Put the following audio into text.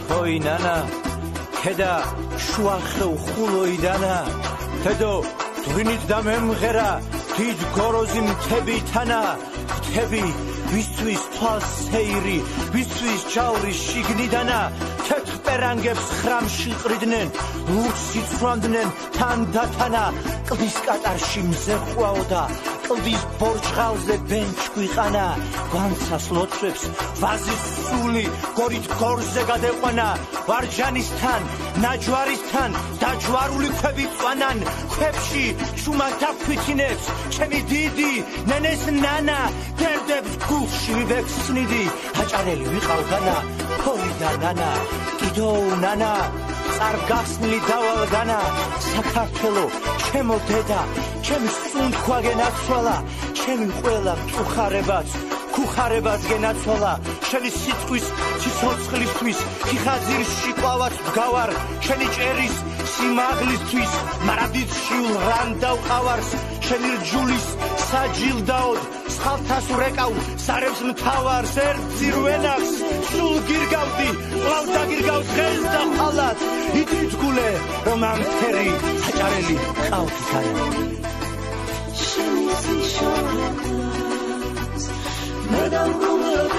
Hoi nana, keda shuaxeu xuloidana, tedo dvinit damemghera, did gorozim tebi tana, tebi vistvis twas seiri, vistvis chauris shignidana, tetx perangebs khramshi qridnen, lursi tsrandnen tan datana, qvis qatarshi mzeqvaoda, qvis borjghalze bench quiqana, განცას ლოცვებს ვაზის სული გორით გორზე გადეყვანა ვარჯანისთან ნაჯვარისთან დაჯვარული ქვები წვანან ქვებში ჩუმად აქვithინებს ჩემი დიდი ნენეს ნანა დერდებს გულში ვივექსნიდი აჭარელი ვიყავდანა ფოლიდა ნანა კიდო ნანა წარგახსნილი დავალდანა საქართველო ჩემო დედა ჩემი სუნთქვა გენაცვალა ჩემი ყველა მწუხარებაც ხუხარებას გენაცვალა შენი სიტყვის სიცოცხლისთვის ხიხაზირში ყვავად ვგავარ შენი ჭერის სიმაღლისთვის მარადიდში ვრან დავყავარს შენი რჯულის საჯილდაოდ სხალთას ვრეკავ სარევს მთავარს ერთზირვენახს სულ გირგავდი ყლავ დაგირგავ დღეს და ხალად ითითგულე რომ ამ ფერი აჭარელი ყავთ სარევი შენი სიშორე Medal